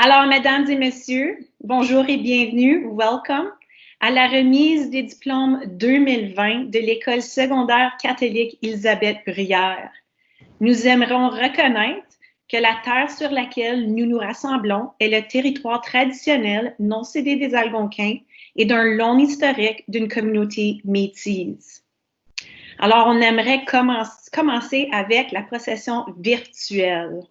Alors, mesdames et messieurs, bonjour et bienvenue, welcome, à la remise des diplômes 2020 de l'École secondaire catholique Élisabeth Bruyère. Nous aimerons reconnaître que la terre sur laquelle nous nous rassemblons est le territoire traditionnel non cédé des Algonquins et d'un long historique d'une communauté métise. Alors, on aimerait commencer avec la procession virtuelle.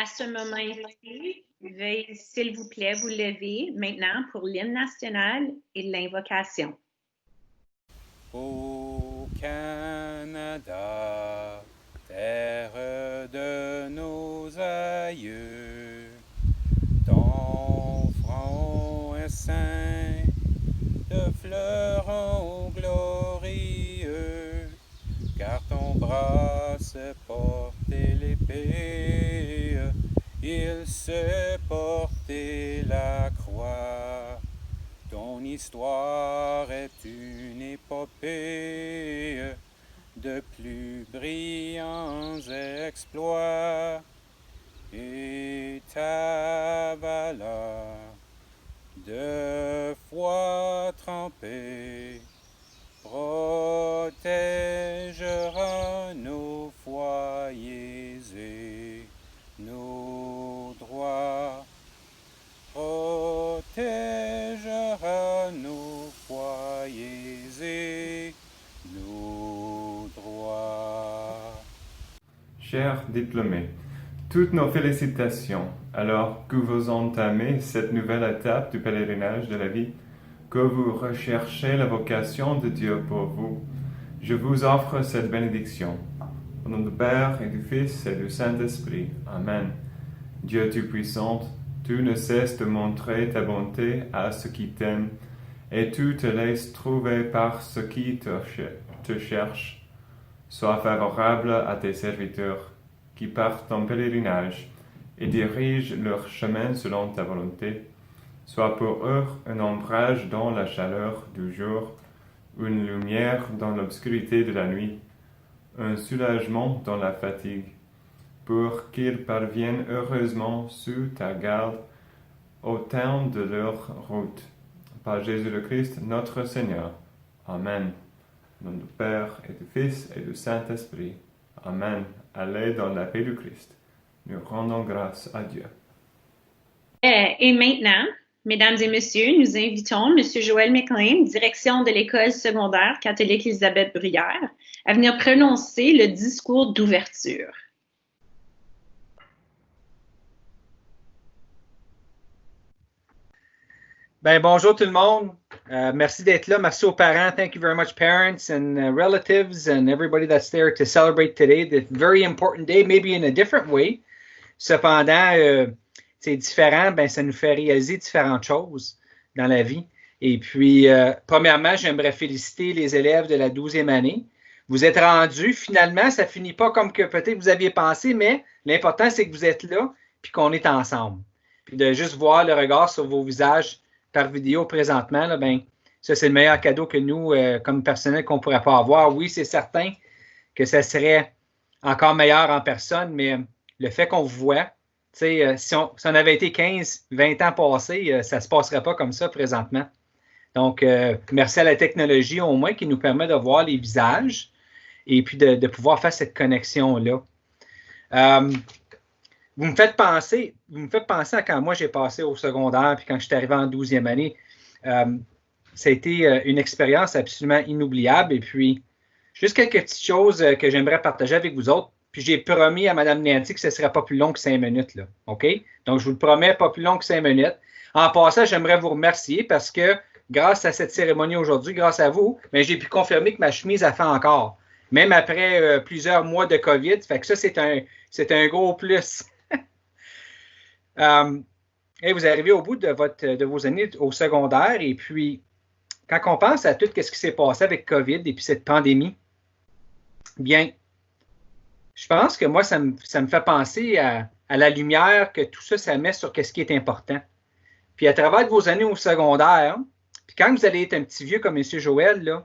à ce moment-ci, veuillez, s'il vous plaît, vous lever maintenant pour l'hymne national et l'invocation. Au Canada, terre de nos aïeux, ton front est ceint de fleurons glorieux, car ton bras sait porter l'épée, il sait porter la croix. Ton histoire est une épopée de plus brillants exploits, et ta valeur de foi trempée protégera nos foyers et nos droits. Protégera nos foyers et nos droits. Chers diplômés, toutes nos félicitations alors que vous entamez cette nouvelle étape du pèlerinage de la vie, que vous recherchez la vocation de Dieu pour vous. Je vous offre cette bénédiction. Au nom du Père et du Fils et du Saint-Esprit. Amen. Dieu Tout-Puissant, tu ne cesses de montrer ta bonté à ceux qui t'aiment, et tu te laisses trouver par ceux qui te cherchent. Sois favorable à tes serviteurs, qui partent en pèlerinage, et dirigent leur chemin selon ta volonté. Sois pour eux un ombrage dans la chaleur du jour, une lumière dans l'obscurité de la nuit, un soulagement dans la fatigue, pour qu'ils parviennent heureusement sous ta garde au terme de leur route. Par Jésus le Christ, notre Seigneur. Amen. Au nom du Père et du Fils et du Saint-Esprit. Amen. Allez dans la paix du Christ. Nous rendons grâce à Dieu. Et maintenant, mesdames et messieurs, nous invitons M. Joël McLean, direction de l'École secondaire catholique Élisabeth Bruyère, à venir prononcer le discours d'ouverture. Ben, bonjour tout le monde. Merci d'être là. Merci aux parents. Thank you very much, parents and relatives and everybody that's there to celebrate today. This very important day, maybe in a different way. Cependant, c'est différent. Ben, ça nous fait réaliser différentes choses dans la vie. Et puis, premièrement, j'aimerais féliciter les élèves de la 12e année. Vous êtes rendus. Finalement, ça finit pas comme que peut-être vous aviez pensé, mais l'important, c'est que vous êtes là puis qu'on est ensemble. Puis de juste voir le regard sur vos visages par vidéo présentement, là, ben, ça, c'est le meilleur cadeau que nous, comme personnel, qu'on ne pourrait pas avoir. Oui, c'est certain que ça serait encore meilleur en personne, mais le fait qu'on vous voit, si on avait été 15, 20 ans passés, ça ne se passerait pas comme ça présentement. Donc, merci à la technologie au moins qui nous permet de voir les visages et puis de pouvoir faire cette connexion-là. Vous me faites penser à quand moi j'ai passé au secondaire, puis quand je suis arrivé en 12e année. Ça a été une expérience absolument inoubliable. Et puis, juste quelques petites choses que j'aimerais partager avec vous autres. Puis j'ai promis à Mme Nancy que ce ne serait pas plus long que 5 minutes. Là. OK? Donc, je vous le promets, pas plus long que 5 minutes. En passant, j'aimerais vous remercier parce que grâce à cette cérémonie aujourd'hui, grâce à vous, mais j'ai pu confirmer que ma chemise a fait encore. Même après plusieurs mois de COVID. Fait que ça, c'est un gros plus. Et vous arrivez au bout de vos années au secondaire et puis quand on pense à tout ce qui s'est passé avec COVID et puis cette pandémie, bien, je pense que moi, ça me fait penser à la lumière que tout ça met sur ce qui est important. Puis à travers vos années au secondaire, puis quand vous allez être un petit vieux comme M. Joël, là,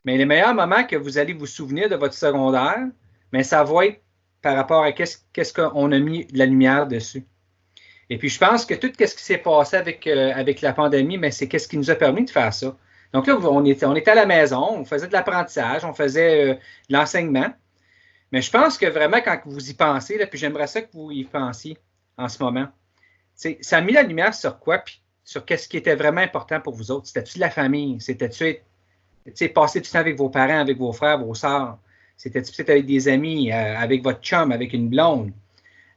mais les meilleurs moments que vous allez vous souvenir de votre secondaire, mais ça va être par rapport à qu'est-ce qu'on a mis de la lumière dessus. Et puis, je pense que tout ce qui s'est passé avec la pandémie, mais c'est ce qui nous a permis de faire ça. Donc là, on était à la maison, on faisait de l'apprentissage, on faisait de l'enseignement. Mais je pense que vraiment, quand vous y pensez, là, puis j'aimerais ça que vous y pensiez en ce moment, ça a mis la lumière sur quoi, puis sur qu'est-ce qui était vraiment important pour vous autres. C'était-tu de la famille? C'était-tu passer du temps avec vos parents, avec vos frères, vos sœurs? C'était-tu peut-être avec des amis, avec votre chum, avec une blonde?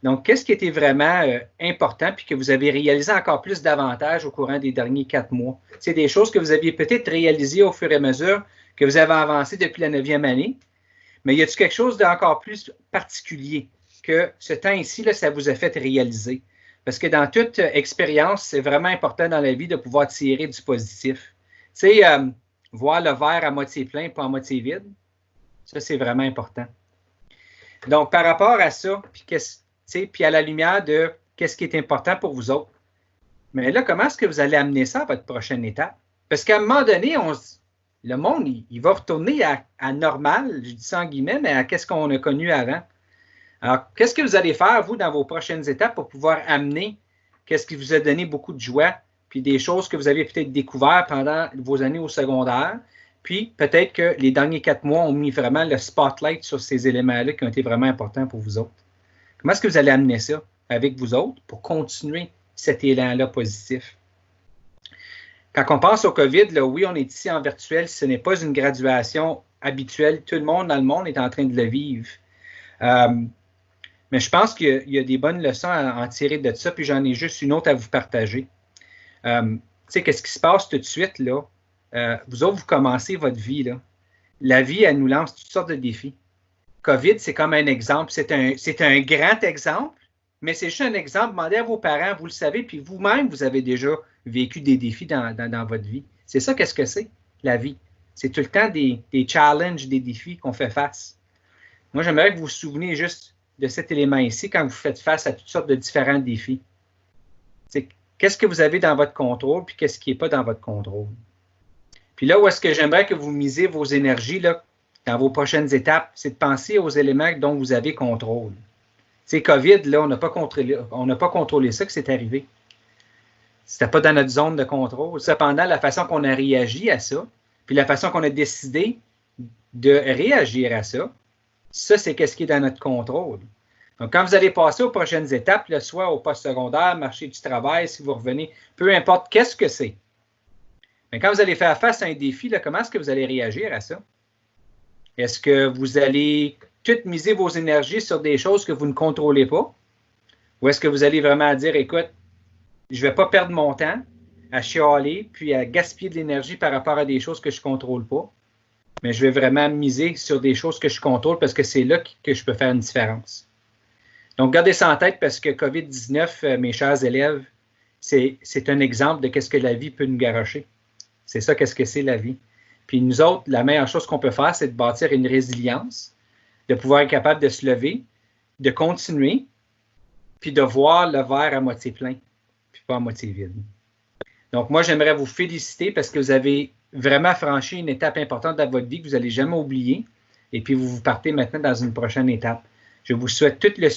Donc, qu'est-ce qui était vraiment important puis que vous avez réalisé encore plus davantage au courant des derniers 4 mois? C'est des choses que vous aviez peut-être réalisées au fur et à mesure que vous avez avancé depuis la 9e année, mais y a-t-il quelque chose d'encore plus particulier que ce temps ici, là, ça vous a fait réaliser? Parce que dans toute expérience, c'est vraiment important dans la vie de pouvoir tirer du positif. Tu sais, voir le verre à moitié plein, pas à moitié vide, ça, c'est vraiment important. Donc, par rapport à ça, puis à la lumière de qu'est-ce qui est important pour vous autres, mais là, comment est-ce que vous allez amener ça à votre prochaine étape? Parce qu'à un moment donné, le monde, il va retourner à normal, je dis ça en guillemets, mais à qu'est-ce qu'on a connu avant. Alors, qu'est-ce que vous allez faire, vous, dans vos prochaines étapes pour pouvoir amener qu'est-ce qui vous a donné beaucoup de joie, puis des choses que vous avez peut-être découvertes pendant vos années au secondaire, puis peut-être que les derniers 4 mois ont mis vraiment le spotlight sur ces éléments-là qui ont été vraiment importants pour vous autres. Comment est-ce que vous allez amener ça avec vous autres pour continuer cet élan-là positif? Quand on pense au COVID, là, oui, on est ici en virtuel, ce n'est pas une graduation habituelle. Tout le monde dans le monde est en train de le vivre. Mais je pense qu'il y a des bonnes leçons à en tirer de ça, puis j'en ai juste une autre à vous partager. Tu sais, qu'est-ce qui se passe tout de suite, là? Vous autres, vous commencez votre vie, là. La vie, elle nous lance toutes sortes de défis. COVID, c'est comme un exemple. C'est un grand exemple, mais c'est juste un exemple. Demandez à vos parents, vous le savez, puis vous-même, vous avez déjà vécu des défis dans votre vie. C'est ça, qu'est-ce que c'est, la vie? C'est tout le temps des challenges, des défis qu'on fait face. Moi, j'aimerais que vous vous souveniez juste de cet élément ici quand vous faites face à toutes sortes de différents défis. C'est qu'est-ce que vous avez dans votre contrôle, puis qu'est-ce qui n'est pas dans votre contrôle. Puis là où est-ce que j'aimerais que vous misez vos énergies là, dans vos prochaines étapes, c'est de penser aux éléments dont vous avez contrôle. C'est COVID, là, on n'a pas contrôlé ça que c'est arrivé. C'était pas dans notre zone de contrôle. Cependant, la façon qu'on a réagi à ça, puis la façon qu'on a décidé de réagir à ça, ça, c'est qu'est-ce qui est dans notre contrôle. Donc, quand vous allez passer aux prochaines étapes, là, soit au post-secondaire, marché du travail, si vous revenez, peu importe qu'est-ce que c'est. Mais quand vous allez faire face à un défi, là, comment est-ce que vous allez réagir à ça? Est-ce que vous allez tout miser vos énergies sur des choses que vous ne contrôlez pas? Ou est-ce que vous allez vraiment dire, écoute, je ne vais pas perdre mon temps à chialer puis à gaspiller de l'énergie par rapport à des choses que je ne contrôle pas, mais je vais vraiment miser sur des choses que je contrôle parce que c'est là que je peux faire une différence. Donc, gardez ça en tête parce que COVID-19, mes chers élèves, c'est un exemple de qu'est-ce que la vie peut nous garrocher. C'est ça, qu'est-ce que c'est la vie. Puis nous autres, la meilleure chose qu'on peut faire, c'est de bâtir une résilience, de pouvoir être capable de se lever, de continuer, puis de voir le verre à moitié plein, puis pas à moitié vide. Donc, moi, j'aimerais vous féliciter parce que vous avez vraiment franchi une étape importante dans votre vie que vous n'allez jamais oublier. Et puis, vous partez maintenant dans une prochaine étape. Je vous souhaite tout le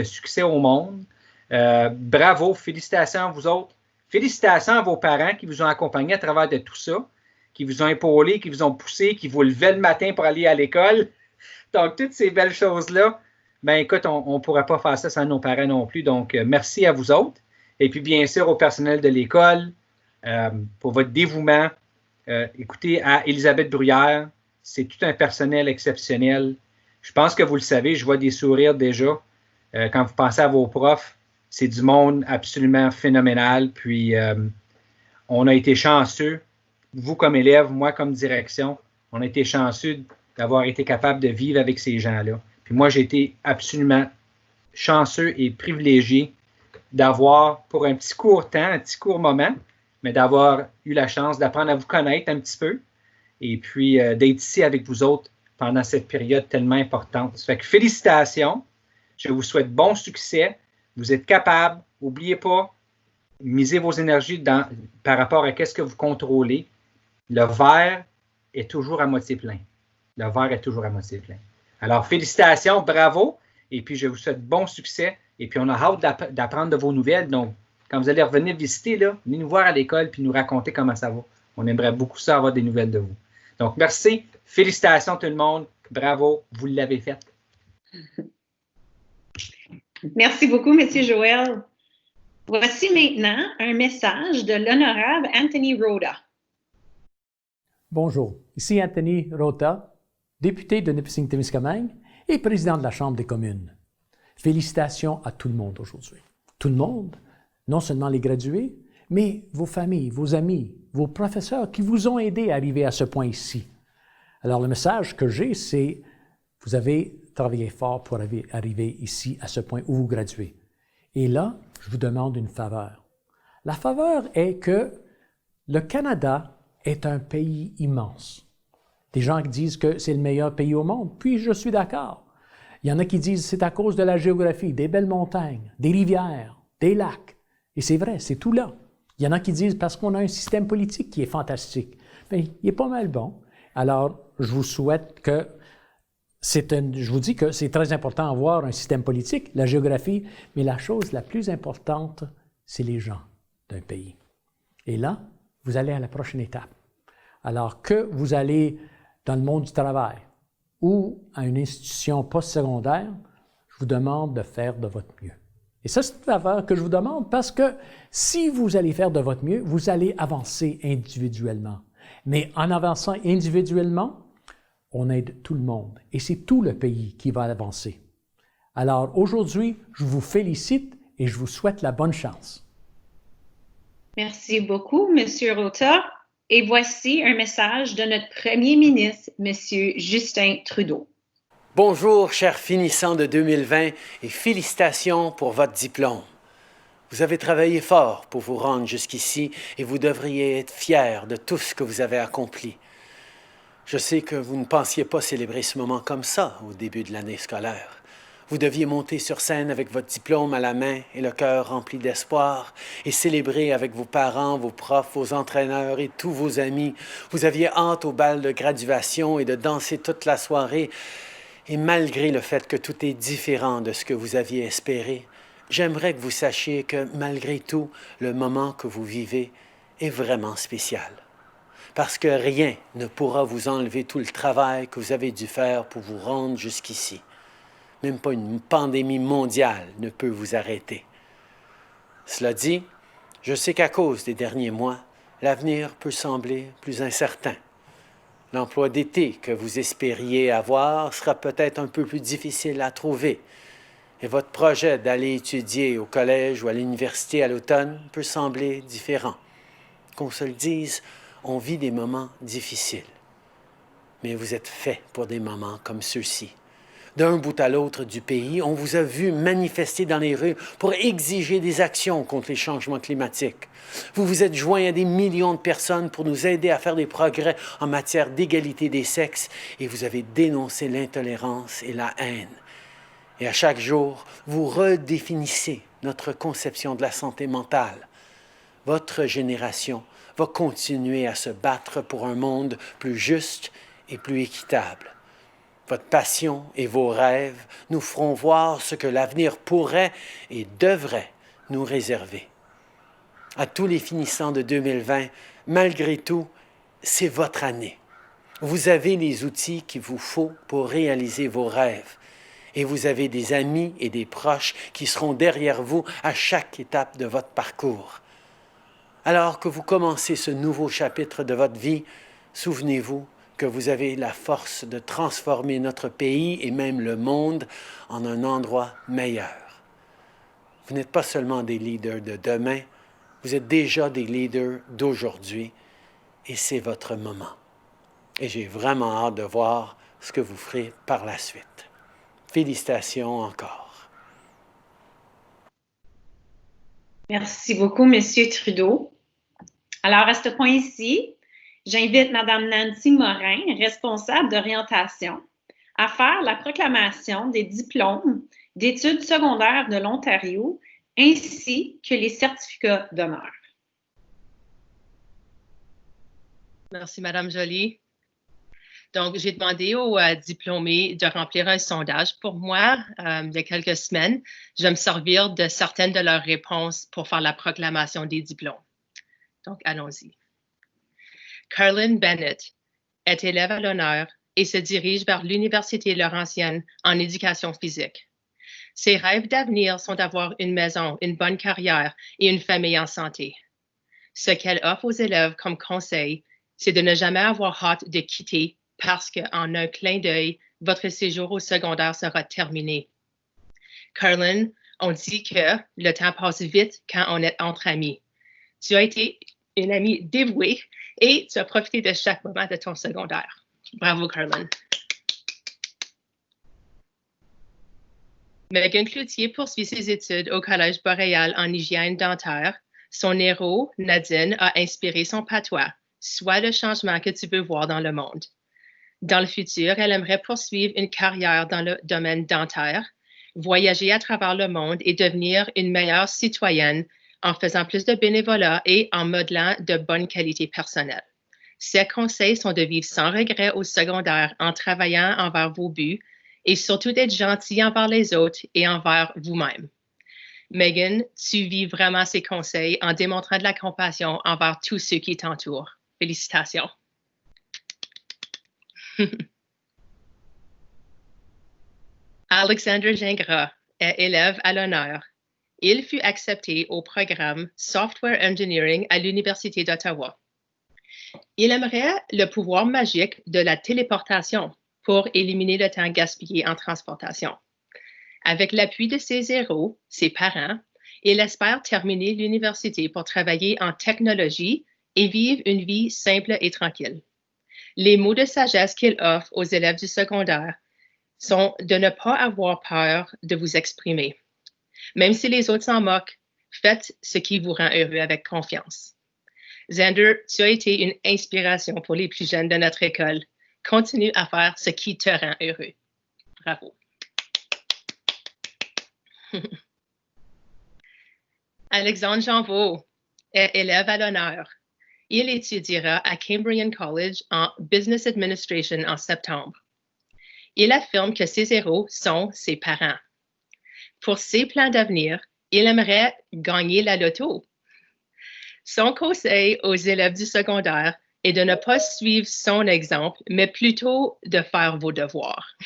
succès au monde. Bravo, félicitations à vous autres. Félicitations à vos parents qui vous ont accompagné à travers de tout ça, qui vous ont épaulé, qui vous ont poussé, qui vous levaient le matin pour aller à l'école. Donc, toutes ces belles choses-là, ben écoute, on ne pourrait pas faire ça sans nos parents non plus. Donc, merci à vous autres. Et puis, bien sûr, au personnel de l'école, pour votre dévouement. Écoutez, à Elisabeth Bruyère, c'est tout un personnel exceptionnel. Je pense que vous le savez, je vois des sourires déjà. Quand vous pensez à vos profs, c'est du monde absolument phénoménal. Puis, on a été chanceux, vous comme élève, moi comme direction, on a été chanceux d'avoir été capable de vivre avec ces gens-là. Puis moi, j'ai été absolument chanceux et privilégié d'avoir, pour un petit court temps, un petit court moment, mais d'avoir eu la chance d'apprendre à vous connaître un petit peu et puis d'être ici avec vous autres pendant cette période tellement importante. Ça fait que félicitations, je vous souhaite bon succès, vous êtes capables, n'oubliez pas, misez vos énergies par rapport à ce que vous contrôlez. Le verre est toujours à moitié plein. Le verre est toujours à moitié plein. Alors, félicitations, bravo, et puis je vous souhaite bon succès, et puis on a hâte d'apprendre de vos nouvelles, donc quand vous allez revenir visiter, là, venez nous voir à l'école puis nous raconter comment ça va. On aimerait beaucoup ça avoir des nouvelles de vous. Donc, merci. Félicitations tout le monde. Bravo. Vous l'avez fait. Merci beaucoup, M. Joël. Voici maintenant un message de l'honorable Anthony Rota. Bonjour. Ici Anthony Rota, député de Nipissing-Témiscamingue et président de la Chambre des communes. Félicitations à tout le monde aujourd'hui. Tout le monde, non seulement les gradués, mais vos familles, vos amis, vos professeurs qui vous ont aidé à arriver à ce point ici. Alors, le message que j'ai, c'est vous avez travaillé fort pour arriver ici à ce point où vous graduez. Et là, je vous demande une faveur. La faveur est que le Canada est un pays immense. Des gens qui disent que c'est le meilleur pays au monde, puis je suis d'accord. Il y en a qui disent que c'est à cause de la géographie, des belles montagnes, des rivières, des lacs. Et c'est vrai, c'est tout là. Il y en a qui disent parce qu'on a un système politique qui est fantastique. Mais il est pas mal bon. Alors, je vous souhaite que je vous dis que c'est très important d'avoir un système politique, la géographie, mais la chose la plus importante, c'est les gens d'un pays. Et là, vous allez à la prochaine étape. Alors que vous allez dans le monde du travail ou à une institution postsecondaire, je vous demande de faire de votre mieux. Et ça, c'est une faveur que je vous demande parce que si vous allez faire de votre mieux, vous allez avancer individuellement. Mais en avançant individuellement, on aide tout le monde et c'est tout le pays qui va avancer. Alors aujourd'hui, je vous félicite et je vous souhaite la bonne chance. Merci beaucoup, M. Rota. Et voici un message de notre premier ministre, M. Justin Trudeau. Bonjour, chers finissants de 2020 et félicitations pour votre diplôme. Vous avez travaillé fort pour vous rendre jusqu'ici et vous devriez être fiers de tout ce que vous avez accompli. Je sais que vous ne pensiez pas célébrer ce moment comme ça au début de l'année scolaire. Vous deviez monter sur scène avec votre diplôme à la main et le cœur rempli d'espoir et célébrer avec vos parents, vos profs, vos entraîneurs et tous vos amis. Vous aviez hâte au bal de graduation et de danser toute la soirée. Et malgré le fait que tout est différent de ce que vous aviez espéré, j'aimerais que vous sachiez que malgré tout, le moment que vous vivez est vraiment spécial. Parce que rien ne pourra vous enlever tout le travail que vous avez dû faire pour vous rendre jusqu'ici. Même pas une pandémie mondiale ne peut vous arrêter. Cela dit, je sais qu'à cause des derniers mois, l'avenir peut sembler plus incertain. L'emploi d'été que vous espériez avoir sera peut-être un peu plus difficile à trouver. Et votre projet d'aller étudier au collège ou à l'université à l'automne peut sembler différent. Qu'on se le dise, on vit des moments difficiles. Mais vous êtes fait pour des moments comme ceux-ci. D'un bout à l'autre du pays, on vous a vu manifester dans les rues pour exiger des actions contre les changements climatiques. Vous vous êtes joints à des millions de personnes pour nous aider à faire des progrès en matière d'égalité des sexes et vous avez dénoncé l'intolérance et la haine. Et à chaque jour, vous redéfinissez notre conception de la santé mentale. Votre génération va continuer à se battre pour un monde plus juste et plus équitable. Votre passion et vos rêves nous feront voir ce que l'avenir pourrait et devrait nous réserver. À tous les finissants de 2020, malgré tout, c'est votre année. Vous avez les outils qu'il vous faut pour réaliser vos rêves. Et vous avez des amis et des proches qui seront derrière vous à chaque étape de votre parcours. Alors que vous commencez ce nouveau chapitre de votre vie, souvenez-vous que vous avez la force de transformer notre pays et même le monde en un endroit meilleur. Vous n'êtes pas seulement des leaders de demain, vous êtes déjà des leaders d'aujourd'hui et c'est votre moment. Et j'ai vraiment hâte de voir ce que vous ferez par la suite. Félicitations encore. Merci beaucoup, M. Trudeau. Alors, à ce point-ci, j'invite Mme Nancy Morin, responsable d'orientation, à faire la proclamation des diplômes d'études secondaires de l'Ontario ainsi que les certificats d'honneur. Merci, Mme Joly. Donc, j'ai demandé aux diplômés de remplir un sondage pour moi il y a quelques semaines. Je vais me servir de certaines de leurs réponses pour faire la proclamation des diplômes. Donc, allons-y. Carlin Bennett est élève à l'honneur et se dirige vers l'Université Laurentienne en éducation physique. Ses rêves d'avenir sont d'avoir une maison, une bonne carrière et une famille en santé. Ce qu'elle offre aux élèves comme conseil, c'est de ne jamais avoir hâte de quitter parce qu'en un clin d'œil, votre séjour au secondaire sera terminé. Carlin, on dit que le temps passe vite quand on est entre amis. Tu as été une amie dévouée et tu as profité de chaque moment de ton secondaire. Bravo, Carlin. Megan Cloutier poursuit ses études au Collège Boréal en hygiène dentaire. Son héros, Nadine, a inspiré son patois. Sois le changement que tu veux voir dans le monde. Dans le futur, elle aimerait poursuivre une carrière dans le domaine dentaire, voyager à travers le monde et devenir une meilleure citoyenne en faisant plus de bénévolat et en modelant de bonnes qualités personnelles. Ses conseils sont de vivre sans regret au secondaire en travaillant envers vos buts et surtout d'être gentil envers les autres et envers vous-même. Megan, tu vis vraiment ces conseils en démontrant de la compassion envers tous ceux qui t'entourent. Félicitations. Alexander Gingras est élève à l'honneur. Il fut accepté au programme Software Engineering à l'Université d'Ottawa. Il aimerait le pouvoir magique de la téléportation pour éliminer le temps gaspillé en transportation. Avec l'appui de ses héros, ses parents, il espère terminer l'université pour travailler en technologie et vivre une vie simple et tranquille. Les mots de sagesse qu'il offre aux élèves du secondaire sont de ne pas avoir peur de vous exprimer. Même si les autres s'en moquent, faites ce qui vous rend heureux avec confiance. Xander, tu as été une inspiration pour les plus jeunes de notre école. Continue à faire ce qui te rend heureux. Bravo. Alexandre Janvaux est élève à l'honneur. Il étudiera à Cambrian College en Business Administration en septembre. Il affirme que ses héros sont ses parents. Pour ses plans d'avenir, il aimerait gagner la loto. Son conseil aux élèves du secondaire est de ne pas suivre son exemple, mais plutôt de faire vos devoirs.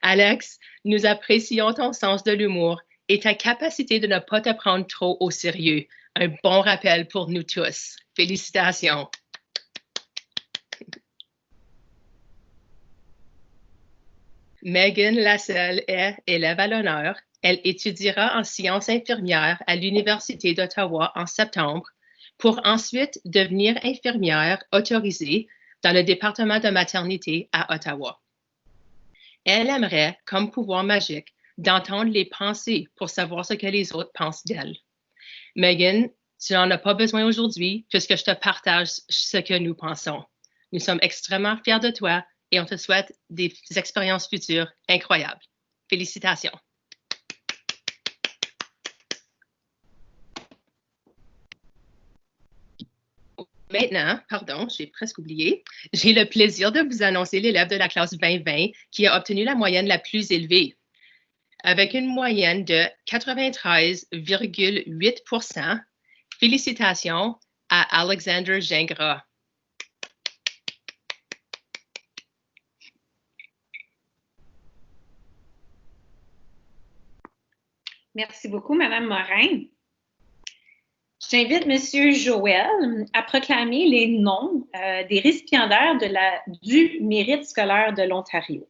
Alex, nous apprécions ton sens de l'humour et ta capacité de ne pas te prendre trop au sérieux. Un bon rappel pour nous tous. Félicitations. Megan Lasselle est élève à l'honneur. Elle étudiera en sciences infirmières à l'Université d'Ottawa en septembre pour ensuite devenir infirmière autorisée dans le département de maternité à Ottawa. Elle aimerait, comme pouvoir magique, d'entendre les pensées pour savoir ce que les autres pensent d'elle. Megan, tu n'en as pas besoin aujourd'hui puisque je te partage ce que nous pensons. Nous sommes extrêmement fiers de toi et on te souhaite des expériences futures incroyables. Félicitations. Maintenant, j'ai presque oublié, j'ai le plaisir de vous annoncer l'élève de la classe 2020 qui a obtenu la moyenne la plus élevée. Avec une moyenne de 93,8 %, félicitations à Alexander Gingras. Merci beaucoup, Madame Morin. J'invite Monsieur Joël à proclamer les noms des récipiendaires du mérite scolaire de l'Ontario.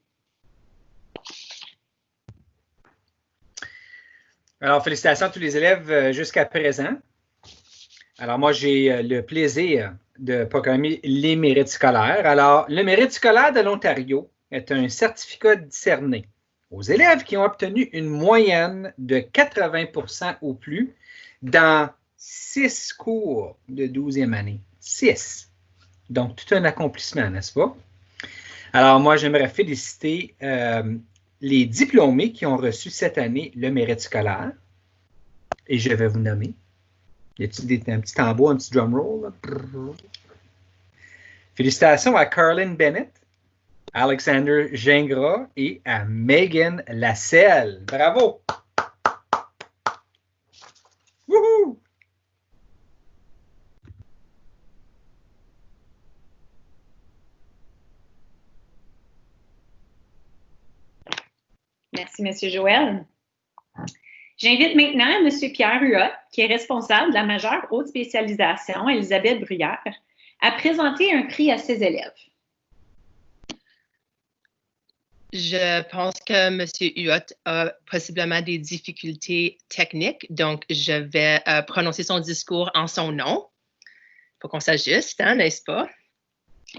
Alors, félicitations à tous les élèves jusqu'à présent. Alors, moi, j'ai le plaisir de proclamer les mérites scolaires. Alors, le mérite scolaire de l'Ontario est un certificat discerné aux élèves qui ont obtenu une moyenne de 80 % ou plus dans 6 cours de 12e année. 6. Donc, tout un accomplissement, n'est-ce pas? Alors, moi, j'aimerais féliciter les diplômés qui ont reçu cette année le mérite scolaire. Et je vais vous nommer. Y a-t-il un petit tambour, un petit drum roll? Félicitations à Carlin Bennett, Alexander Gingras et à Megan Lasselle. Bravo! Wouhou! Merci, M. Joël. J'invite maintenant M. Pierre Huot, qui est responsable de la majeure haute spécialisation Elisabeth Bruyère, à présenter un prix à ses élèves. Je pense que M. Huot a possiblement des difficultés techniques, donc je vais prononcer son discours en son nom. Il faut qu'on s'ajuste, hein, n'est-ce pas? Je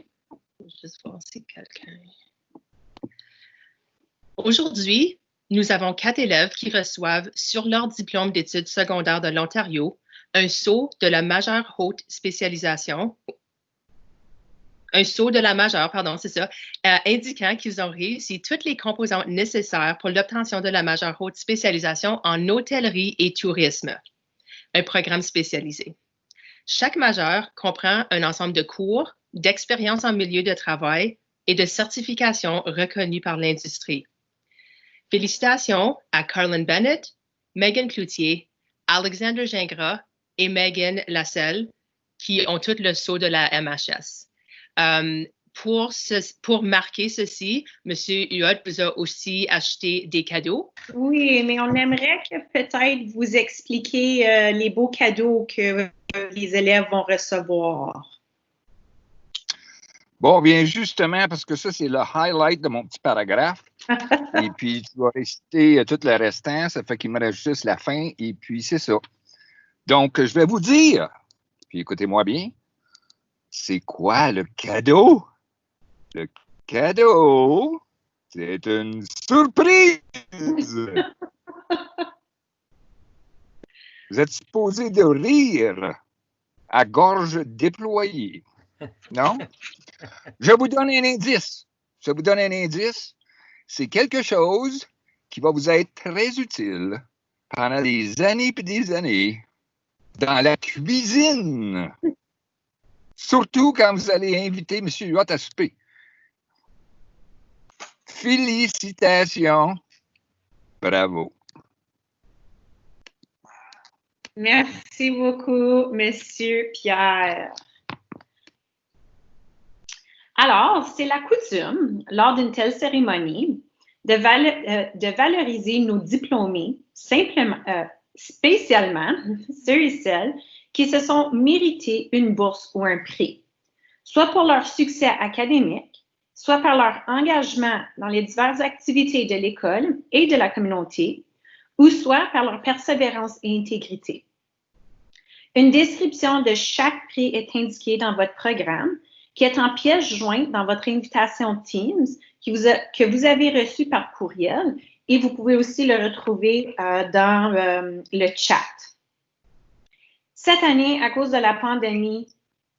vais juste voir si quelqu'un... Aujourd'hui, nous avons 4 élèves qui reçoivent sur leur diplôme d'études secondaires de l'Ontario un sceau de la majeure haute spécialisation, indiquant qu'ils ont réussi toutes les composantes nécessaires pour l'obtention de la majeure haute spécialisation en hôtellerie et tourisme, un programme spécialisé. Chaque majeure comprend un ensemble de cours, d'expériences en milieu de travail et de certifications reconnues par l'industrie. Félicitations à Carlin Bennett, Megan Cloutier, Alexander Gingras et Megan Lasselle, qui ont toutes le sceau de la MHS. Pour marquer ceci, M. Huot vous a aussi acheté des cadeaux. Oui, mais on aimerait que peut-être vous expliquiez les beaux cadeaux que les élèves vont recevoir. Bon, bien justement, parce que ça, c'est le highlight de mon petit paragraphe. Et puis, tu vas réciter tout le restant. Ça fait qu'il me reste juste la fin. Et puis, c'est ça. Donc, je vais vous dire, puis écoutez-moi bien, c'est quoi le cadeau? Le cadeau, c'est une surprise! Vous êtes supposé de rire à gorge déployée, non? Je vous donne un indice. C'est quelque chose qui va vous être très utile pendant des années et des années dans la cuisine. Surtout quand vous allez inviter M. Huot à souper. Félicitations. Bravo. Merci beaucoup, Monsieur Pierre. Alors, c'est la coutume, lors d'une telle cérémonie, de valoriser nos diplômés, spécialement ceux et celles qui se sont mérités une bourse ou un prix, soit pour leur succès académique, soit par leur engagement dans les diverses activités de l'école et de la communauté, ou soit par leur persévérance et intégrité. Une description de chaque prix est indiquée dans votre programme, qui est en pièce jointe dans votre invitation Teams que vous avez reçue par courriel, et vous pouvez aussi le retrouver dans le chat. Cette année, à cause de la pandémie,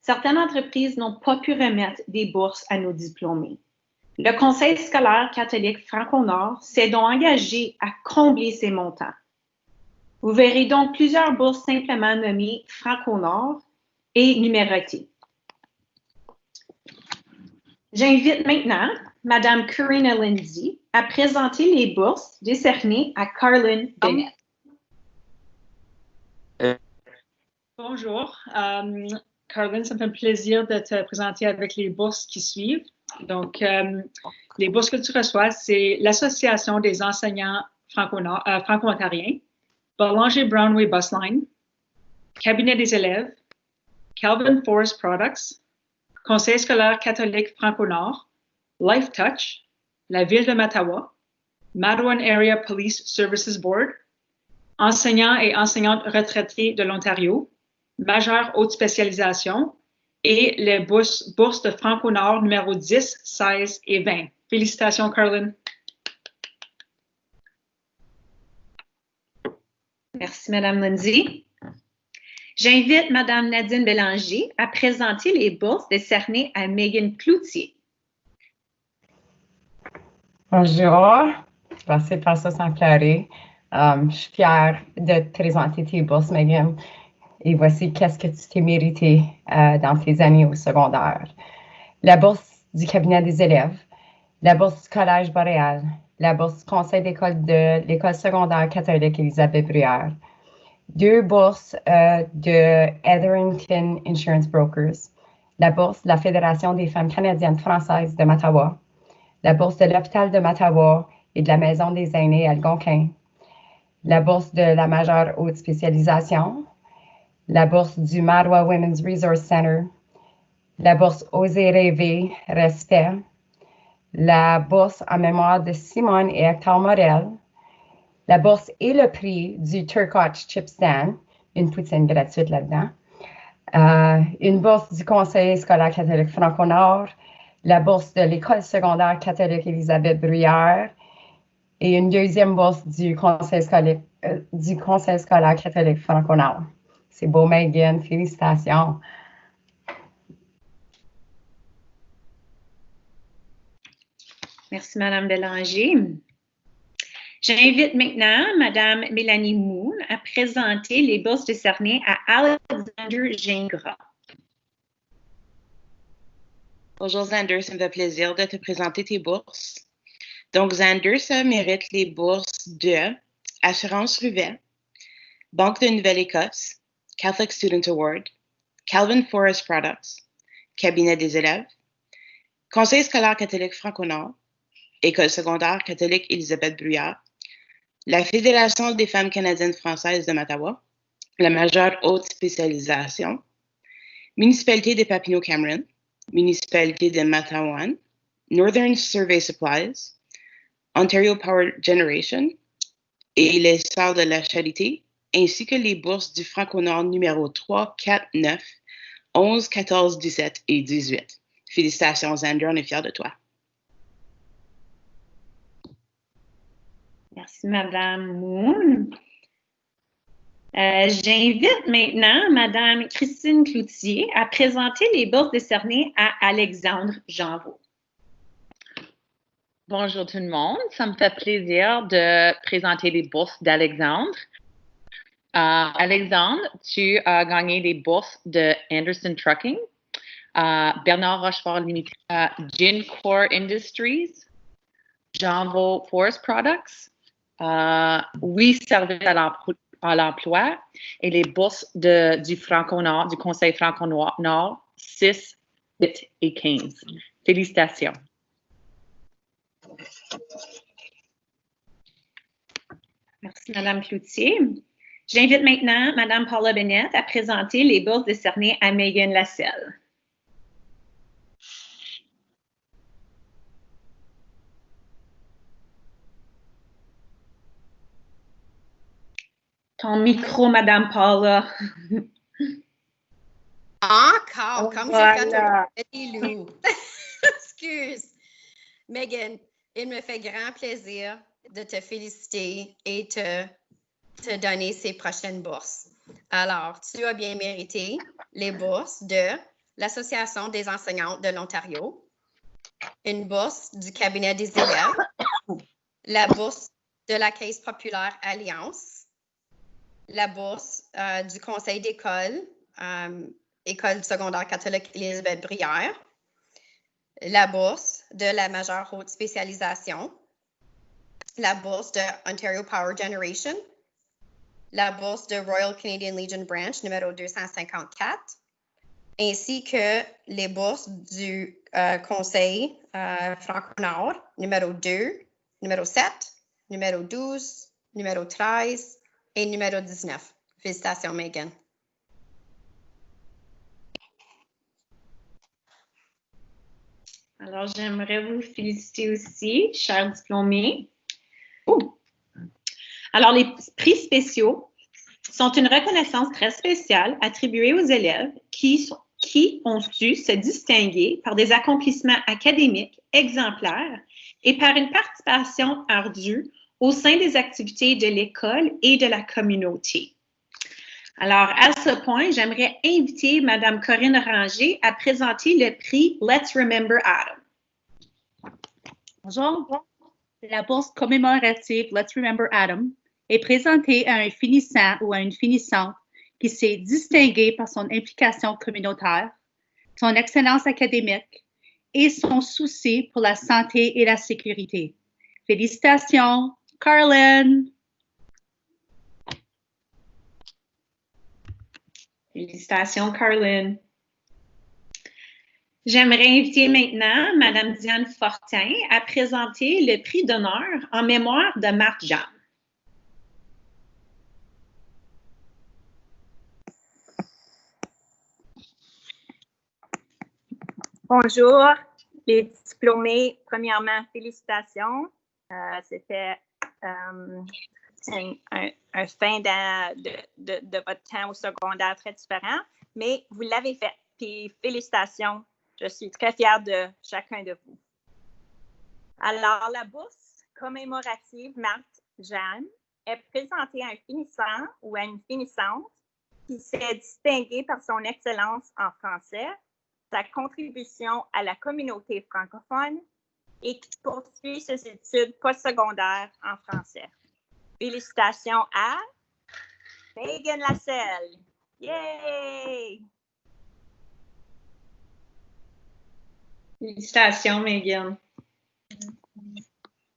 certaines entreprises n'ont pas pu remettre des bourses à nos diplômés. Le Conseil scolaire catholique Franco-Nord s'est donc engagé à combler ces montants. Vous verrez donc plusieurs bourses simplement nommées Franco-Nord et numérotées. J'invite maintenant Mme Karina Lindsay à présenter les bourses décernées à Carlin Bennett. Bonjour, Carlin, ça me fait plaisir de te présenter avec les bourses qui suivent. Donc, les bourses que tu reçois, c'est l'Association des enseignants franco-ontariens, Boulanger Brownway Busline, Cabinet des élèves, Calvin Forest Products, Conseil scolaire catholique Franco-Nord, Life Touch, la Ville de Mattawa, Madouane Area Police Services Board, enseignants et enseignantes retraités de l'Ontario, majeure haute spécialisation et les bourses de Franco-Nord numéro 10, 16 et 20. Félicitations, Carlin. Merci, Mme Lindsay. J'invite Mme Nadine Bélanger à présenter les bourses décernées à Megan Cloutier. Bonjour, je vais passer sans pleurer. Je suis fière de te présenter tes bourses, Megan. Et voici qu'est-ce que tu t'es mérité dans tes années au secondaire. La bourse du cabinet des élèves, la bourse du Collège Boréal, la bourse du conseil d'école de l'École secondaire catholique Elisabeth Bruyère, 2 bourses de Etherington Insurance Brokers, la bourse de la Fédération des femmes canadiennes françaises de Mattawa, la bourse de l'hôpital de Mattawa et de la Maison des aînés Algonquin, la bourse de la majeure haute spécialisation, la bourse du Mattawa Women's Resource Center, la bourse Oser rêver, respect, la bourse en mémoire de Simone et Hector Morel, la bourse et le prix du Turcotte Chip Stand, une poutine gratuite là-dedans, une bourse du Conseil scolaire catholique Franco-Nord, la bourse de l'École secondaire catholique Élisabeth Bruyère et une deuxième bourse du Conseil scolaire catholique Franco-Nord. C'est beau, Megan. Félicitations. Merci, Madame Bélanger. J'invite maintenant Madame Mélanie Moon à présenter les bourses décernées à Alexander Gingras. Bonjour Xander, ça me fait plaisir de te présenter tes bourses. Donc Xander, ça mérite les bourses de Assurance Ruvet, Banque de Nouvelle-Écosse, Catholic Student Award, Calvin Forest Products, Cabinet des élèves, Conseil scolaire catholique Franco-Nord, École secondaire catholique Élisabeth Bruyère, la Fédération des femmes canadiennes françaises de Mattawa, la majeure haute spécialisation, Municipalité de Papineau-Cameron, Municipalité de Matawan, Northern Survey Supplies, Ontario Power Generation et les Sœurs de la Charité, ainsi que les bourses du Franco-Nord numéro 3, 4, 9, 11, 14, 17 et 18. Félicitations, Xander, on est fiers de toi. Merci, Madame Moon. J'invite maintenant Madame Christine Cloutier à présenter les bourses décernées à Alexandre Janvaux. Bonjour tout le monde, ça me fait plaisir de présenter les bourses d'Alexandre. Alexandre, tu as gagné les bourses de Anderson Trucking, Bernard Rochefort Limited, Gincore Industries, Janvaux Forest Products, oui services à l'emploi et les bourses du Franco-Nord, du Conseil Franco-Nord 6, 8 et 15. Félicitations. Merci, Madame Cloutier. J'invite maintenant Madame Paula Bennett à présenter les bourses décernées à Megan Lasselle. Ton micro, Madame Paula. Encore, comme Voilà. c'est fait au loup. Excuse. Megan, il me fait grand plaisir de te féliciter et te donner ces prochaines bourses. Alors, tu as bien mérité les bourses de l'Association des enseignantes de l'Ontario, une bourse du Cabinet des élèves, la bourse de la Caisse populaire Alliance, la bourse du Conseil d'école, École secondaire catholique Élisabeth Bruyère, la bourse de la majeure haute spécialisation, la bourse de Ontario Power Generation, la bourse de Royal Canadian Legion Branch numéro 254, ainsi que les bourses du Conseil Franco-Nord numéro 2, numéro 7, numéro 12, numéro 13 et numéro 19. Félicitations, Megan. Alors, j'aimerais vous féliciter aussi, chers diplômés. Alors, les prix spéciaux sont une reconnaissance très spéciale attribuée aux élèves qui ont su se distinguer par des accomplissements académiques exemplaires et par une participation ardue au sein des activités de l'école et de la communauté. Alors, à ce point, j'aimerais inviter Mme Corinne Ranger à présenter le prix Let's Remember Adam. Bonjour. La bourse commémorative Let's Remember Adam est présentée à un finissant ou à une finissante qui s'est distingué par son implication communautaire, son excellence académique et son souci pour la santé et la sécurité. Félicitations, Carlin! Félicitations, Carlin. J'aimerais inviter maintenant Mme Diane Fortin à présenter le prix d'honneur en mémoire de Marthe Jeanne. Bonjour. Les diplômés, premièrement, félicitations. C'était un fin de votre temps au secondaire très différent, mais vous l'avez fait. Puis félicitations. Je suis très fière de chacun de vous. Alors, la bourse commémorative Marthe Jeanne est présentée à un finissant ou à une finissante qui s'est distingué par son excellence en français, sa contribution à la communauté francophone et qui poursuit ses études postsecondaires en français. Félicitations à Megan Lasselle. Yay! Félicitations, Megan.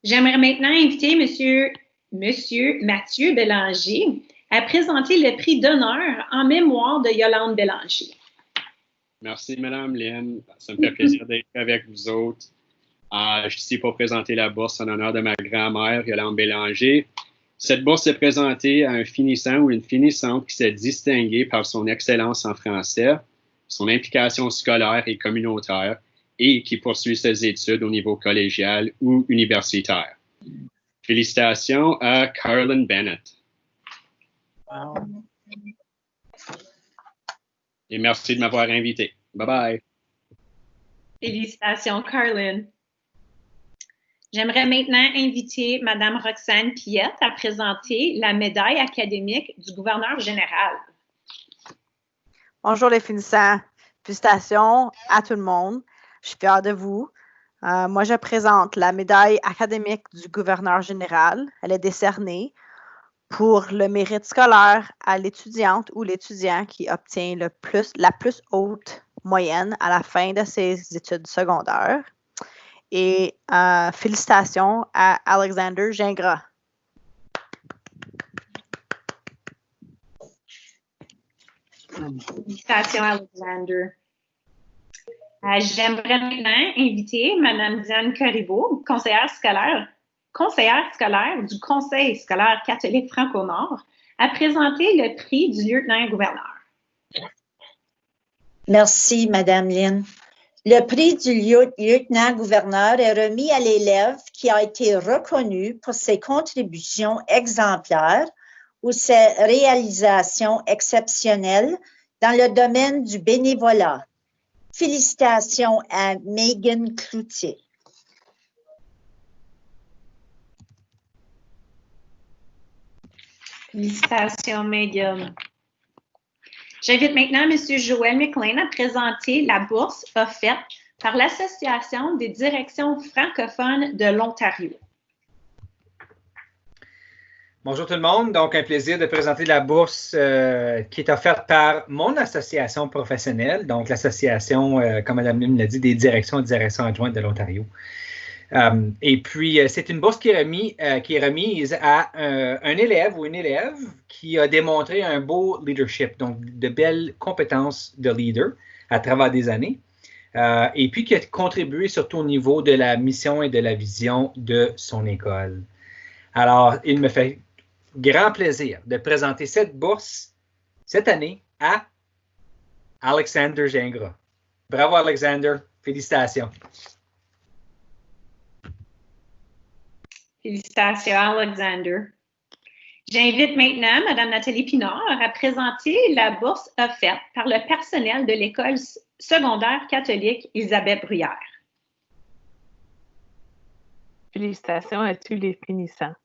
J'aimerais maintenant inviter Monsieur Mathieu Bélanger à présenter le prix d'honneur en mémoire de Yolande Bélanger. Merci, Mme Lynn. Ça me fait plaisir d'être avec vous autres. Je suis ici pour présenter la bourse en honneur de ma grand-mère, Yolande Bélanger. Cette bourse est présentée à un finissant ou une finissante qui s'est distingué par son excellence en français, son implication scolaire et communautaire, et qui poursuit ses études au niveau collégial ou universitaire. Félicitations à Carolyn Bennett. Wow. Et merci de m'avoir invité. Bye-bye. Félicitations, Carolyn. J'aimerais maintenant inviter Mme Roxane Piette à présenter la médaille académique du gouverneur général. Bonjour les finissants. Félicitations à tout le monde. Je suis fière de vous. Moi, je présente la médaille académique du gouverneur général. Elle est décernée pour le mérite scolaire à l'étudiante ou l'étudiant qui obtient la plus haute moyenne à la fin de ses études secondaires. Et félicitations à Alexander Gingras. Félicitations, Alexander. J'aimerais maintenant inviter Mme Diane Corriveau, conseillère scolaire du Conseil scolaire catholique Franco-Nord, à présenter le prix du lieutenant-gouverneur. Merci, Mme Lynn. Le prix du lieutenant-gouverneur est remis à l'élève qui a été reconnu pour ses contributions exemplaires ou ses réalisations exceptionnelles dans le domaine du bénévolat. Félicitations à Megan Cloutier. Félicitations, Megan. J'invite maintenant M. Joël McLean à présenter la bourse offerte par l'Association des directions francophones de l'Ontario. Bonjour tout le monde. Donc, un plaisir de présenter la bourse qui est offerte par mon association professionnelle, donc l'association, comme Mme Lim l'a dit, des directions et directions adjointes de l'Ontario. Et puis, c'est une bourse qui est remise à un élève ou une élève qui a démontré un beau leadership, donc de belles compétences de leader à travers des années, et puis qui a contribué surtout au niveau de la mission et de la vision de son école. Alors, il me fait grand plaisir de présenter cette bourse cette année à Alexander Gingras. Bravo, Alexander. Félicitations. Félicitations, Alexander. J'invite maintenant Mme Nathalie Pinard à présenter la bourse offerte par le personnel de l'École secondaire catholique Elisabeth Bruyère. Félicitations à tous les finissants.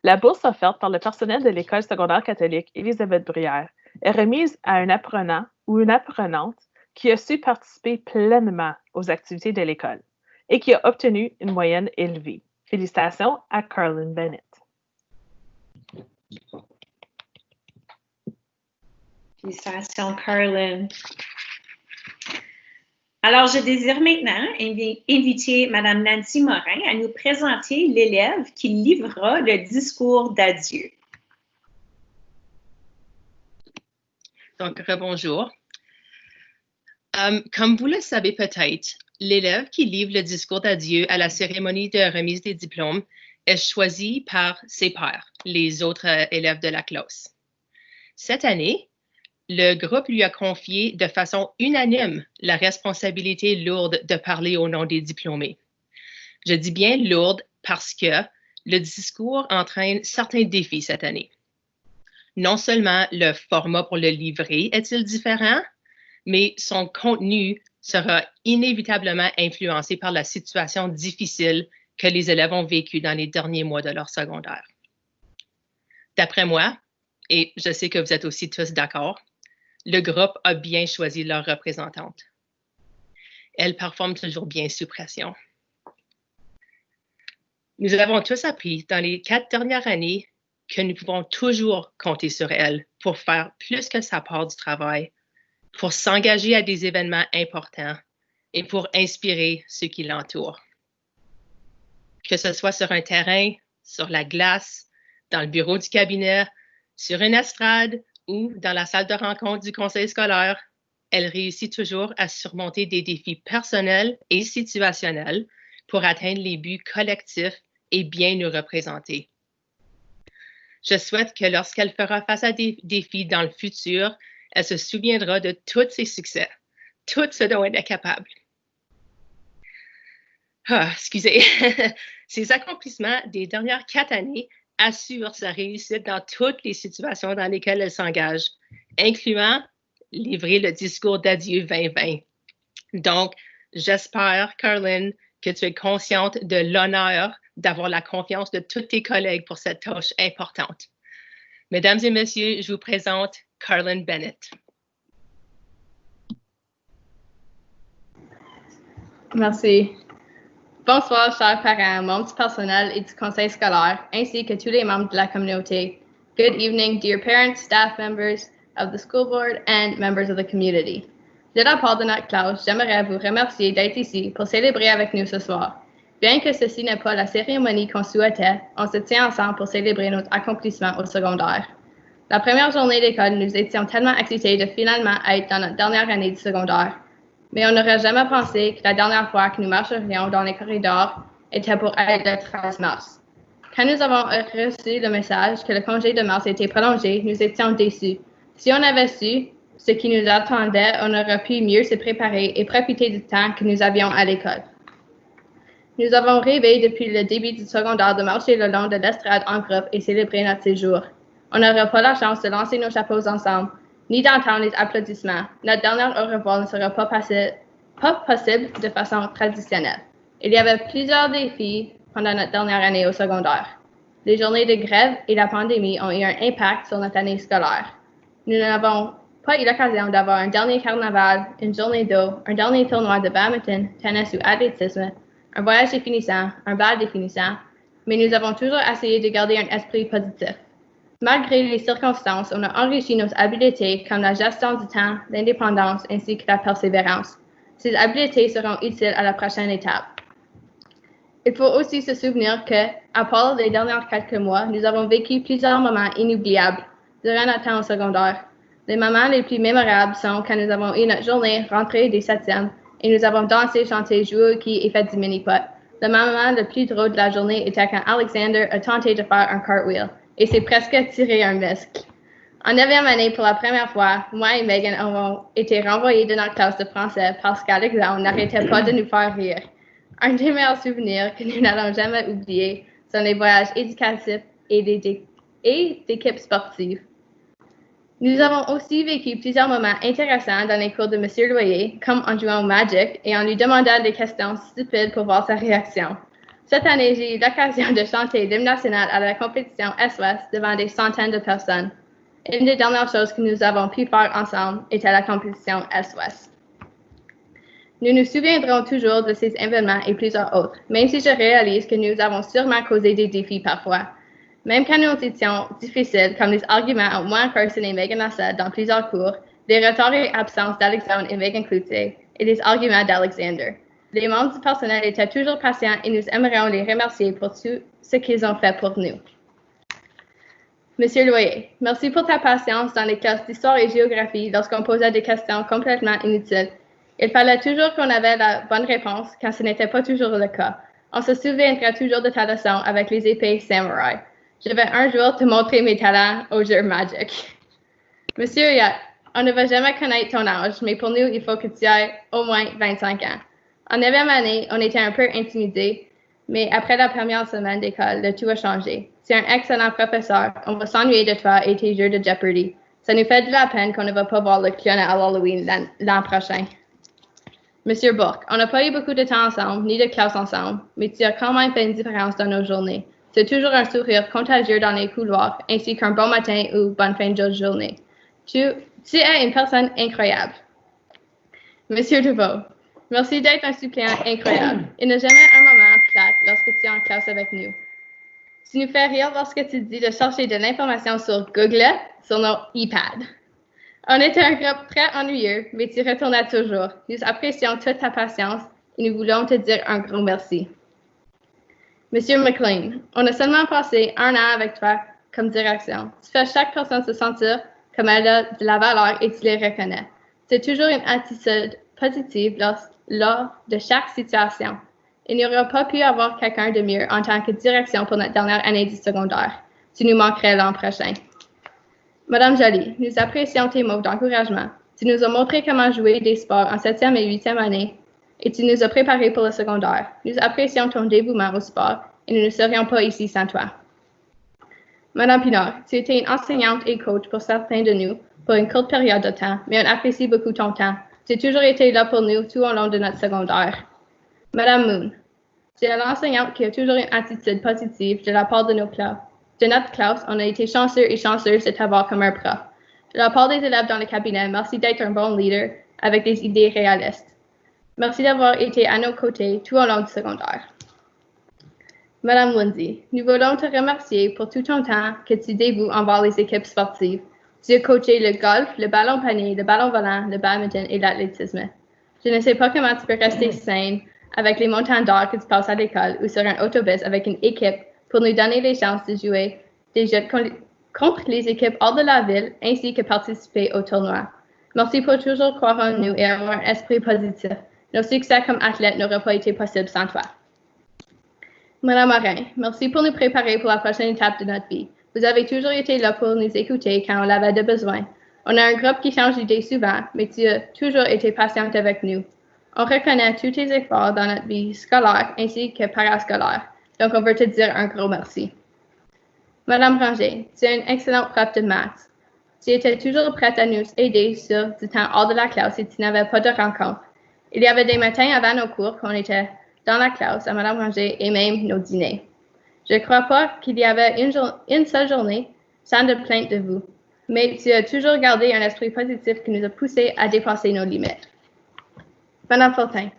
La bourse offerte par le personnel de l'École secondaire catholique Elisabeth Bruyère est remise à un apprenant ou une apprenante qui a su participer pleinement aux activités de l'école et qui a obtenu une moyenne élevée. Félicitations à Carolyn Bennett. Félicitations, Carolyn. Alors, je désire maintenant inviter Mme Nancy Morin à nous présenter l'élève qui livrera le discours d'adieu. Donc, rebonjour. Comme vous le savez peut-être, l'élève qui livre le discours d'adieu à la cérémonie de remise des diplômes est choisi par ses pairs, les autres élèves de la classe. Cette année, le groupe lui a confié de façon unanime la responsabilité lourde de parler au nom des diplômés. Je dis bien lourde parce que le discours entraîne certains défis cette année. Non seulement le format pour le livrer est-il différent, mais son contenu sera inévitablement influencé par la situation difficile que les élèves ont vécue dans les derniers mois de leur secondaire. D'après moi, et je sais que vous êtes aussi tous d'accord, le groupe a bien choisi leur représentante. Elle performe toujours bien sous pression. Nous avons tous appris dans les 4 dernières années que nous pouvons toujours compter sur elle pour faire plus que sa part du travail, pour s'engager à des événements importants et pour inspirer ceux qui l'entourent. Que ce soit sur un terrain, sur la glace, dans le bureau du cabinet, sur une estrade ou dans la salle de rencontre du conseil scolaire, elle réussit toujours à surmonter des défis personnels et situationnels pour atteindre les buts collectifs et bien nous représenter. Je souhaite que lorsqu'elle fera face à des défis dans le futur, elle se souviendra de tous ses succès, tout ce dont elle est capable. Excusez. Ses accomplissements des dernières 4 années assurent sa réussite dans toutes les situations dans lesquelles elle s'engage, incluant livrer le discours d'adieu 2020. Donc, j'espère, Carlin, que tu es consciente de l'honneur d'avoir la confiance de tous tes collègues pour cette tâche importante. Mesdames et messieurs, je vous présente Carlin Bennett. Merci. Bonsoir, chers parents, membres du personnel et du conseil scolaire, ainsi que tous les membres de la communauté. Good evening, dear parents, staff members of the school board, and members of the community. De la part de notre classe, j'aimerais vous remercier d'être ici pour célébrer avec nous ce soir. Bien que ceci n'est pas la cérémonie qu'on souhaitait, on se tient ensemble pour célébrer notre accomplissement au secondaire. La première journée d'école, nous étions tellement excités de finalement être dans notre dernière année du secondaire. Mais on n'aurait jamais pensé que la dernière fois que nous marcherions dans les corridors était pour être le 13 mars. Quand nous avons reçu le message que le congé de mars était prolongé, nous étions déçus. Si on avait su ce qui nous attendait, on aurait pu mieux se préparer et profiter du temps que nous avions à l'école. Nous avons rêvé depuis le début du secondaire de marcher le long de l'estrade en groupe et célébrer notre séjour. On n'aurait pas la chance de lancer nos chapeaux ensemble, ni d'entendre les applaudissements. Notre dernière au revoir ne sera pas possible de façon traditionnelle. Il y avait plusieurs défis pendant notre dernière année au secondaire. Les journées de grève et la pandémie ont eu un impact sur notre année scolaire. Nous n'avons pas eu l'occasion d'avoir un dernier carnaval, une journée d'eau, un dernier tournoi de badminton, tennis ou athlétisme, un voyage définissant, un bal définissant, mais nous avons toujours essayé de garder un esprit positif. Malgré les circonstances, on a enrichi nos habiletés comme la gestion du temps, l'indépendance ainsi que la persévérance. Ces habiletés seront utiles à la prochaine étape. Il faut aussi se souvenir que, à part les derniers quelques mois, nous avons vécu plusieurs moments inoubliables durant notre temps au secondaire. Les moments les plus mémorables sont quand nous avons eu notre journée rentrée des 7e et nous avons dansé, chanté, joué au hockey et fait du mini-pot. Le moment le plus drôle de la journée était quand Alexander a tenté de faire un cartwheel et s'est presque tiré un muscle. En 9e année, pour la première fois, moi et Megan avons été renvoyés de notre classe de français parce qu'Alexandre n'arrêtait pas de nous faire rire. Un des meilleurs souvenirs que nous n'allons jamais oublier sont les voyages éducatifs et d'équipes sportives. Nous avons aussi vécu plusieurs moments intéressants dans les cours de M. Loyer, comme en jouant au Magic et en lui demandant des questions stupides pour voir sa réaction. Cette année, j'ai eu l'occasion de chanter l'hymne national à la compétition SOS devant des centaines de personnes. Une des dernières choses que nous avons pu faire ensemble était la compétition SOS. Nous nous souviendrons toujours de ces événements et plusieurs autres, même si je réalise que nous avons sûrement causé des défis parfois. Même quand nous étions difficiles, comme les arguments entre moi, Carson et Megan Assad dans plusieurs cours, les retards et absences d'Alexandre et Megan Cloutier, et les arguments d'Alexander. Les membres du personnel étaient toujours patients et nous aimerions les remercier pour tout ce qu'ils ont fait pour nous. Monsieur Loyer, merci pour ta patience dans les classes d'histoire et géographie lorsqu'on posait des questions complètement inutiles. Il fallait toujours qu'on avait la bonne réponse quand ce n'était pas toujours le cas. On se souviendra toujours de ta leçon avec les épées samouraï. Je vais un jour te montrer mes talents au jeu Magic. Monsieur On ne va jamais connaître ton âge, mais pour nous, il faut que tu aies au moins 25 ans. En 9e année, on était un peu intimidés, mais après la première semaine d'école, le tout a changé. Tu es un excellent professeur. On va s'ennuyer de toi et tes jeux de Jeopardy. Ça nous fait de la peine qu'on ne va pas voir le clown à Halloween l'an prochain. Monsieur Bourque, on n'a pas eu beaucoup de temps ensemble, ni de classe ensemble, mais tu as quand même fait une différence dans nos journées. Tu as toujours un sourire contagieux dans les couloirs, ainsi qu'un bon matin ou bonne fin de journée. Tu es une personne incroyable. Monsieur Deveau, merci d'être un suppléant incroyable. Il n'y a jamais un moment plate lorsque tu es en classe avec nous. Tu nous fais rire lorsque tu dis de chercher de l'information sur Google, sur nos iPads. On était un groupe très ennuyeux, mais tu retournais toujours. Nous apprécions toute ta patience et nous voulons te dire un gros merci. Monsieur McLean, on a seulement passé 1 an avec toi comme direction. Tu fais chaque personne se sentir comme elle a de la valeur et tu les reconnais. Tu as toujours une attitude positive lors de chaque situation. Il n'y aurait pas pu avoir quelqu'un de mieux en tant que direction pour notre dernière année du secondaire. Tu nous manquerais l'an prochain. Madame Joly, nous apprécions tes mots d'encouragement. Tu nous as montré comment jouer des sports en 7e et 8e année et tu nous as préparés pour le secondaire. Nous apprécions ton dévouement au sport et nous ne serions pas ici sans toi. Madame Pinard, tu étais une enseignante et coach pour certains de nous pour une courte période de temps, mais on apprécie beaucoup ton temps. Tu as toujours été là pour nous tout au long de notre secondaire. Madame Moon, tu es l'enseignante qui a toujours une attitude positive de la part de notre classe, on a été chanceux et chanceuses de t'avoir comme un prof. De la part des élèves dans le cabinet, merci d'être un bon leader avec des idées réalistes. Merci d'avoir été à nos côtés tout au long du secondaire. Madame Lindsay, nous voulons te remercier pour tout ton temps que tu dévoues envers les équipes sportives. Tu as coaché le golf, le ballon panier, le ballon volant, le badminton et l'athlétisme. Je ne sais pas comment tu peux rester saine avec les montagnes d'heures que tu passes à l'école ou sur un autobus avec une équipe pour nous donner les chances de jouer des jeux contre les équipes hors de la ville ainsi que participer au tournoi. Merci pour toujours croire en nous et avoir un esprit positif. Nos succès comme athlètes n'auraient pas été possibles sans toi. Madame Morin, merci pour nous préparer pour la prochaine étape de notre vie. Vous avez toujours été là pour nous écouter quand on avait de besoin. On a un groupe qui change d'idée souvent, mais tu as toujours été patiente avec nous. On reconnaît tous tes efforts dans notre vie scolaire ainsi que parascolaire. Donc, on veut te dire un gros merci. Madame Ranger, tu es une excellente prof de maths. Tu étais toujours prête à nous aider sur du temps hors de la classe et tu n'avais pas de rencontre. Il y avait des matins avant nos cours qu'on était dans la classe à Madame Ranger et même nos dîners. Je ne crois pas qu'il y avait une seule journée sans de plainte de vous, mais tu as toujours gardé un esprit positif qui nous a poussés à dépasser nos limites. Madame Fortin,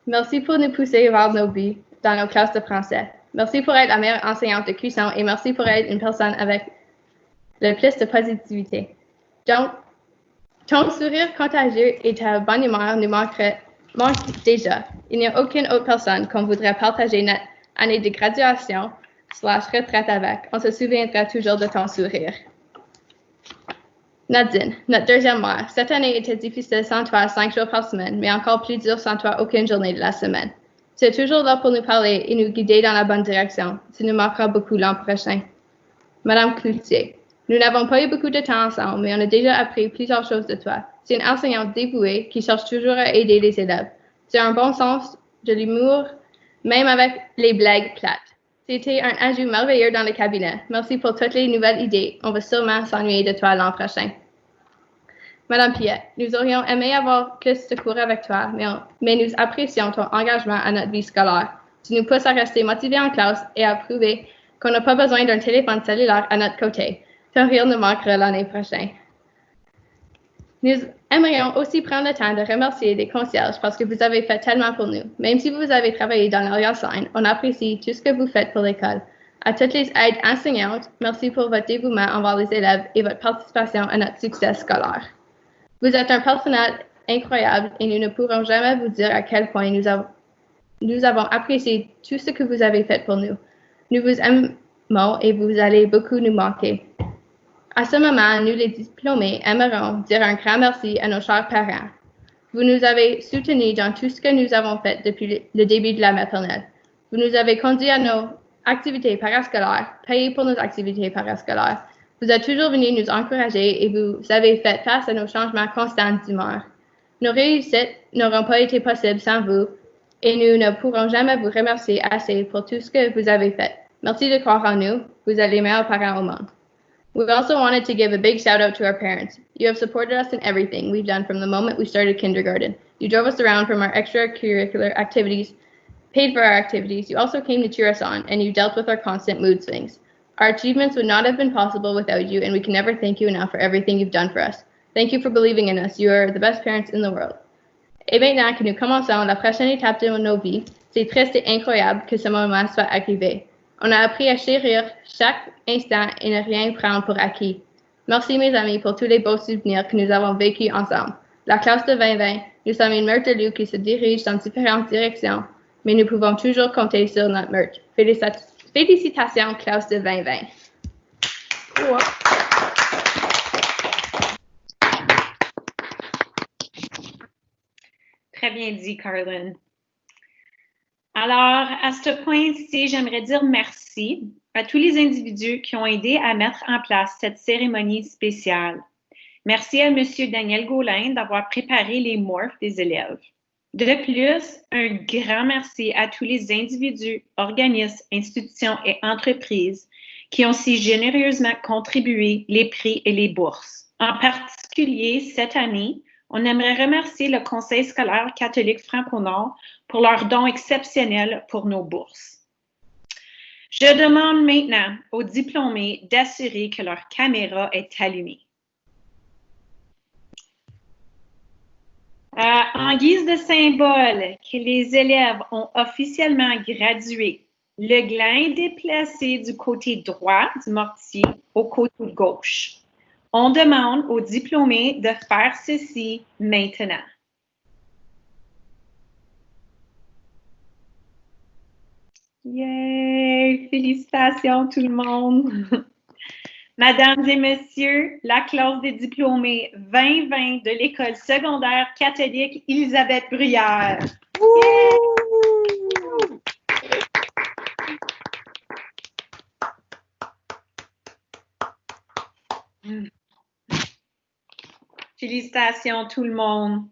merci pour nous pousser vers nos buts dans nos classes de français. Merci pour être la meilleure enseignante de cuisson et merci pour être une personne avec le plus de positivité. Donc, ton sourire contagieux et ta bonne humeur nous manquent déjà. Il n'y a aucune autre personne qu'on voudrait partager notre année de graduation / retraite avec. On se souviendra toujours de ton sourire. Nadine, notre deuxième mère, cette année était difficile sans toi 5 jours par semaine, mais encore plus dur sans toi aucune journée de la semaine. Tu es toujours là pour nous parler et nous guider dans la bonne direction. Tu nous manqueras beaucoup l'an prochain. Madame Cloutier, nous n'avons pas eu beaucoup de temps ensemble, mais on a déjà appris plusieurs choses de toi. Tu es une enseignante dévouée qui cherche toujours à aider les élèves. Tu as un bon sens de l'humour, même avec les blagues plates. Tu étais un ajout merveilleux dans le cabinet. Merci pour toutes les nouvelles idées. On va sûrement s'ennuyer de toi l'an prochain. Madame Piette, nous aurions aimé avoir plus de cours avec toi, mais nous apprécions ton engagement à notre vie scolaire. Tu nous pousses à rester motivés en classe et à prouver qu'on n'a pas besoin d'un téléphone cellulaire à notre côté. Ton rire nous manquera l'année prochaine. Nous aimerions aussi prendre le temps de remercier les concierges parce que vous avez fait tellement pour nous. Même si vous avez travaillé dans l'arrière-scène, on apprécie tout ce que vous faites pour l'école. À toutes les aides enseignantes, merci pour votre dévouement envers les élèves et votre participation à notre succès scolaire. Vous êtes un personnel incroyable et nous ne pourrons jamais vous dire à quel point nous avons apprécié tout ce que vous avez fait pour nous. Nous vous aimons et vous allez beaucoup nous manquer. À ce moment, nous les diplômés aimerions dire un grand merci à nos chers parents. Vous nous avez soutenus dans tout ce que nous avons fait depuis le début de la maternelle. Vous nous avez conduits à nos activités parascolaires, payé pour nos activités parascolaires, Vous êtes toujours venus nous encourager et vous avez fait face à nos changements constants d'humeur. Nos réussites n'auront pas été possibles sans vous et nous ne pourrons jamais vous remercier assez pour tout ce que vous avez fait. Merci de croire en nous. Vous êtes les meilleurs parents au monde. We also wanted to give a big shout out to our parents. You have supported us in everything we've done from the moment we started kindergarten. You drove us around from our extracurricular activities, paid for our activities. You also came to cheer us on, and you dealt with our constant mood swings. Our achievements would not have been possible without you, and we can never thank you enough for everything you've done for us. Thank you for believing in us. You are the best parents in the world. Et maintenant que nous commençons la prochaine étape de nos vies, c'est triste et incroyable que ce moment soit arrivé. On a appris à chérir chaque instant et ne rien prendre pour acquis. Merci mes amis pour tous les beaux souvenirs que nous avons vécus ensemble. La classe de 2020, nous sommes une meurtre de loup qui se dirige dans différentes directions, mais nous pouvons toujours compter sur notre meurtre. Félicitations, classe de 2020. Wow. Très bien dit, Carlin. Alors, à ce point-ci, j'aimerais dire merci à tous les individus qui ont aidé à mettre en place cette cérémonie spéciale. Merci à M. Daniel Gaulin d'avoir préparé les morphs des élèves. De plus, un grand merci à tous les individus, organismes, institutions et entreprises qui ont si généreusement contribué les prix et les bourses. En particulier, cette année, on aimerait remercier le Conseil scolaire catholique Franco-Nord pour leur don exceptionnel pour nos bourses. Je demande maintenant aux diplômés d'assurer que leur caméra est allumée. En guise de symbole que les élèves ont officiellement gradué, le gland est déplacé du côté droit du mortier au côté gauche. On demande aux diplômés de faire ceci maintenant. Yay! Félicitations tout le monde! Mesdames et messieurs, la classe des diplômés 2020 de l'École secondaire catholique Élisabeth Bruyère. Félicitations tout le monde.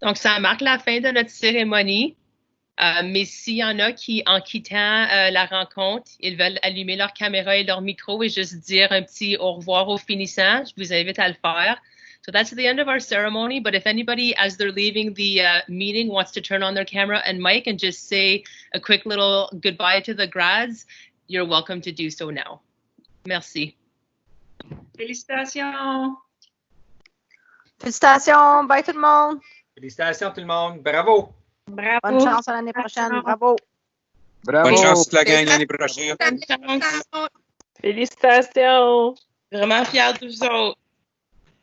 Donc, ça marque la fin de notre cérémonie. Mais s'il y en a qui, en quittant la rencontre, ils veulent allumer leur caméra et leur micro et juste dire un petit au revoir aux finissants, je vous invite à le faire. So that's the end of our ceremony. But if anybody, as they're leaving the meeting, wants to turn on their camera and mic and just say a quick little goodbye to the grads, you're welcome to do so now. Merci. Félicitations! Félicitations! Bye tout le monde! Félicitations tout le monde! Bravo! Bravo! Bonne chance à l'année prochaine! Bravo! Bravo! Bonne chance la gang l'année prochaine! Félicitations! Vraiment fière de vous autres.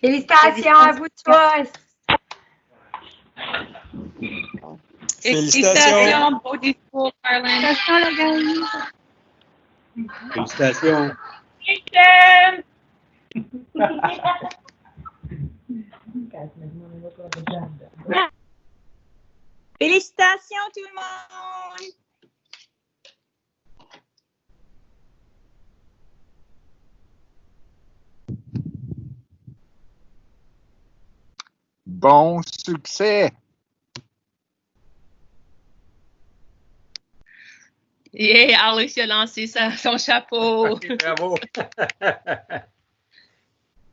Félicitations à vous tous! Félicitations! Beau discours, Carlin. Félicitations! Félicitations tout le monde! Bon succès! Yeah, Alex a lancé son chapeau. Okay, bravo!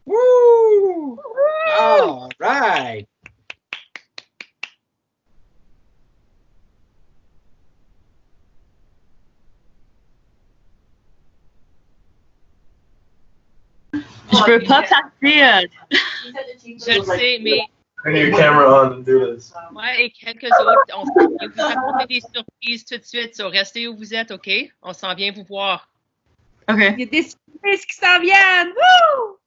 Woo! All right! Je peux pas passer. Je le sais, mais Turn your camera on and do this. moi et quelques autres, on s'en vient vous apporter des surprises tout de suite. So restez où vous êtes, OK? On s'en vient vous voir. OK. Il y a des surprises qui s'en viennent! Woo!